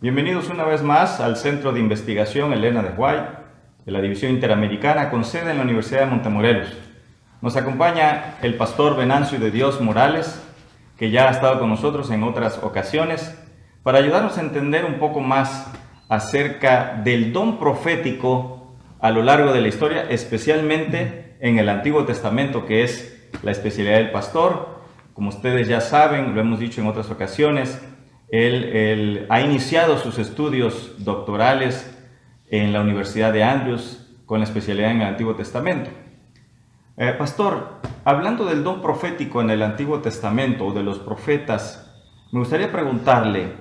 Bienvenidos una vez más al Centro de Investigación Elena de White, de la División Interamericana, con sede en la Universidad de Montemorelos. Nos acompaña el pastor Venancio de Dios Morales, que ya ha estado con nosotros en otras ocasiones, para ayudarnos a entender un poco más acerca del don profético a lo largo de la historia, especialmente en el Antiguo Testamento, que es la especialidad del pastor. Como ustedes ya saben, lo hemos dicho en otras ocasiones, él ha iniciado sus estudios doctorales en la Universidad de Andrews con la especialidad en el Antiguo Testamento. Pastor, hablando del don profético en el Antiguo Testamento o de los profetas, me gustaría preguntarle,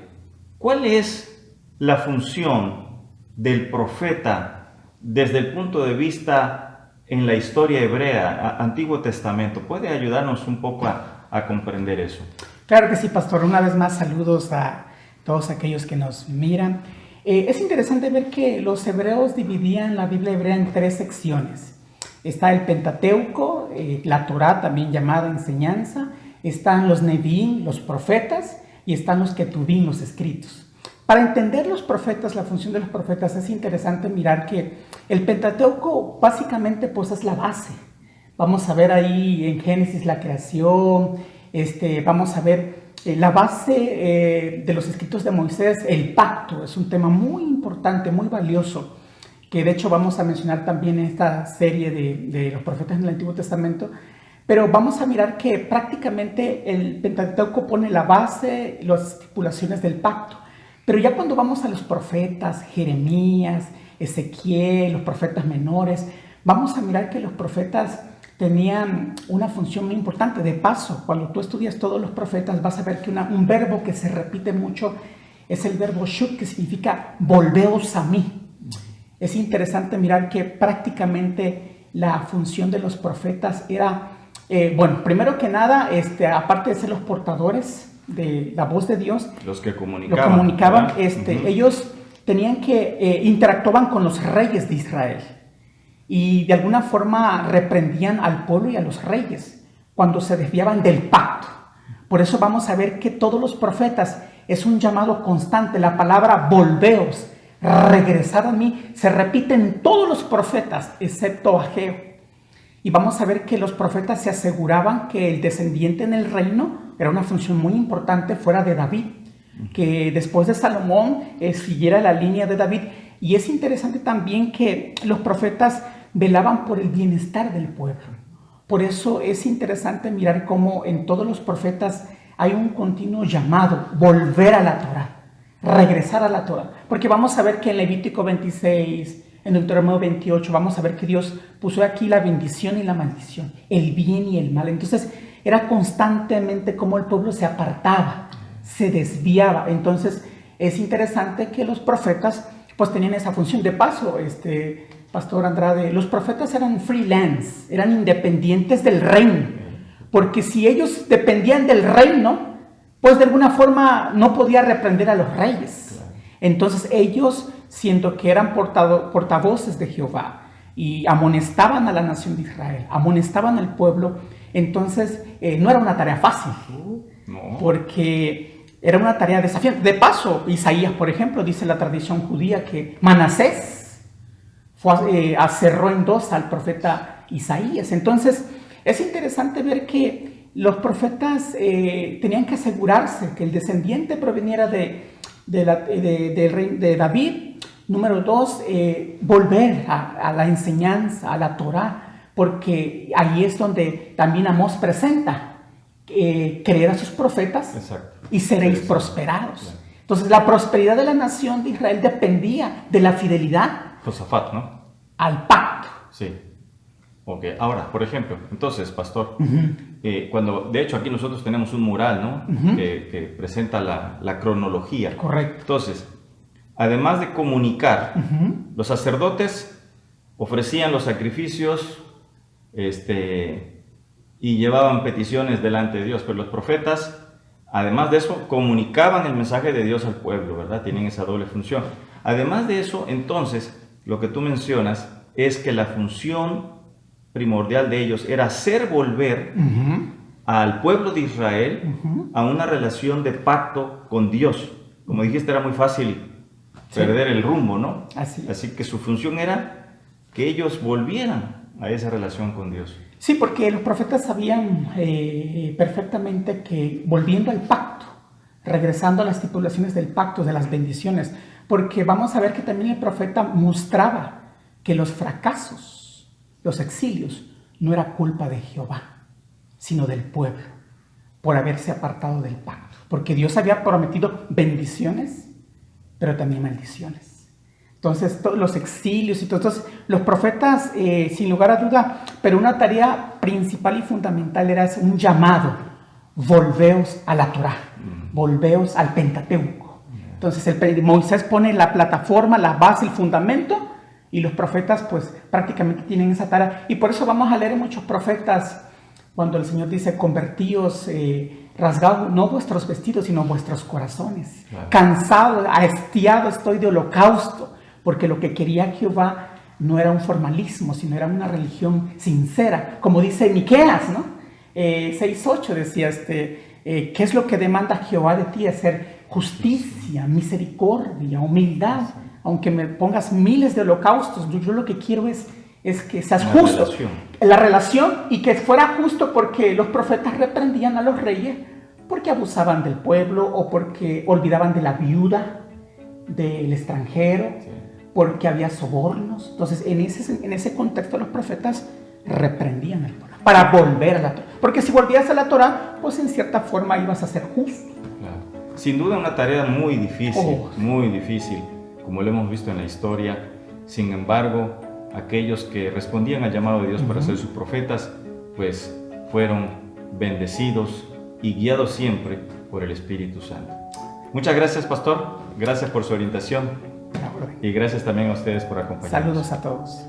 ¿cuál es la función del profeta desde el punto de vista en la historia hebrea, Antiguo Testamento? ¿Puede ayudarnos un poco a comprender eso? Claro que sí, pastor. Una vez más, saludos a todos aquellos que nos miran. Es interesante ver que los hebreos dividían la Biblia hebrea en tres secciones. Está el Pentateuco, la Torá, también llamada enseñanza. Están los Nevi'im, los profetas, y están los Ketuvim, los escritos. Para entender los profetas, la función de los profetas, es interesante mirar que el Pentateuco básicamente pues es la base. Vamos a ver ahí en Génesis la creación. Vamos a ver la base de los escritos de Moisés, el pacto, es un tema muy importante, muy valioso, que de hecho vamos a mencionar también en esta serie de los profetas en el Antiguo Testamento, pero vamos a mirar que prácticamente el Pentateuco pone la base, las estipulaciones del pacto, pero ya cuando vamos a los profetas, Jeremías, Ezequiel, los profetas menores, vamos a mirar que los profetas tenían una función muy importante. De paso, cuando tú estudias todos los profetas, vas a ver que un verbo que se repite mucho es el verbo shub, que significa volveos a mí. Es interesante mirar que prácticamente la función de los profetas era, primero que nada, aparte de ser los portadores de la voz de Dios, los que comunicaban, ellos tenían que interactuaban con los reyes de Israel. Y de alguna forma reprendían al pueblo y a los reyes cuando se desviaban del pacto. Por eso vamos a ver que todos los profetas es un llamado constante. La palabra volveos, regresad a mí, se repite en todos los profetas, excepto Ageo. Y vamos a ver que los profetas se aseguraban que el descendiente en el reino era una función muy importante fuera de David, que después de Salomón siguiera la línea de David. Y es interesante también que los profetas velaban por el bienestar del pueblo. Por eso es interesante mirar cómo en todos los profetas hay un continuo llamado, volver a la Torá, regresar a la Torá. Porque vamos a ver que en Levítico 26, en Deuteronomio 28, vamos a ver que Dios puso aquí la bendición y la maldición, el bien y el mal. Entonces era constantemente como el pueblo se apartaba, se desviaba. Entonces es interesante que los profetas pues tenían esa función. De paso, Pastor Andrade, los profetas eran freelance, eran independientes del reino, porque si ellos dependían del reino, pues de alguna forma no podía reprender a los reyes. Entonces ellos, siendo que eran portavoces de Jehová y amonestaban a la nación de Israel, amonestaban al pueblo, entonces no era una tarea fácil, porque era una tarea desafiante. De paso, Isaías, por ejemplo, dice la tradición judía que Manasés aserró en dos al profeta Isaías. Entonces, es interesante ver que los profetas tenían que asegurarse que el descendiente proveniera de David. Número dos, volver a la enseñanza, a la Torá, porque ahí es donde también Amós presenta creer a sus profetas. Exacto. Y seréis prosperados. Claro. Entonces, la prosperidad de la nación de Israel dependía de la fidelidad Josafat, ¿no? Al pacto. Sí. Ok, ahora, por ejemplo, entonces, pastor, cuando, de hecho, aquí nosotros tenemos un mural, ¿no? Que presenta la cronología. Correcto. Entonces, además de comunicar, los sacerdotes ofrecían los sacrificios, y llevaban peticiones delante de Dios, pero los profetas, además de eso, comunicaban el mensaje de Dios al pueblo, ¿verdad? Tienen esa doble función. Además de eso, entonces, lo que tú mencionas es que la función primordial de ellos era hacer volver al pueblo de Israel a una relación de pacto con Dios. como dijiste, era muy fácil perder el rumbo, ¿no? Así es. Así que su función era que ellos volvieran a esa relación con Dios. Sí, porque los profetas sabían perfectamente que volviendo al pacto, regresando a las estipulaciones del pacto, de las bendiciones, porque vamos a ver que también el profeta mostraba que los fracasos, los exilios, no era culpa de Jehová, sino del pueblo, por haberse apartado del pacto. Porque Dios había prometido bendiciones, pero también maldiciones. Entonces, todos los exilios y todo. Entonces, los profetas, sin lugar a duda, pero una tarea principal y fundamental era un llamado: volveos a la Torá, volveos al Pentateuco. Entonces, Moisés pone la plataforma, la base, el fundamento, y los profetas, pues, prácticamente tienen esa tarea. Y por eso vamos a leer en muchos profetas, cuando el Señor dice: convertíos, rasgados, no vuestros vestidos, sino vuestros corazones. Claro. Cansado, hastiado estoy de holocausto. Porque lo que quería Jehová no era un formalismo, sino era una religión sincera. Como dice Miqueas, ¿no? 6:8 decía, ¿qué es lo que demanda Jehová de ti? Hacer justicia, misericordia, humildad. Aunque me pongas miles de holocaustos, yo lo que quiero es que seas justo. La relación, y que fuera justo, porque los profetas reprendían a los reyes porque abusaban del pueblo o porque olvidaban de la viuda, del extranjero. Sí. Porque había sobornos. Entonces, en ese contexto, los profetas reprendían al Torah para volver a la Torah. Porque si volvías a la Torah, pues en cierta forma ibas a ser justo. Claro. Sin duda, una tarea muy difícil, como lo hemos visto en la historia. Sin embargo, aquellos que respondían al llamado de Dios para ser sus profetas, pues fueron bendecidos y guiados siempre por el Espíritu Santo. Muchas gracias, pastor. Gracias por su orientación. Y gracias también a ustedes por acompañarnos. Saludos a todos.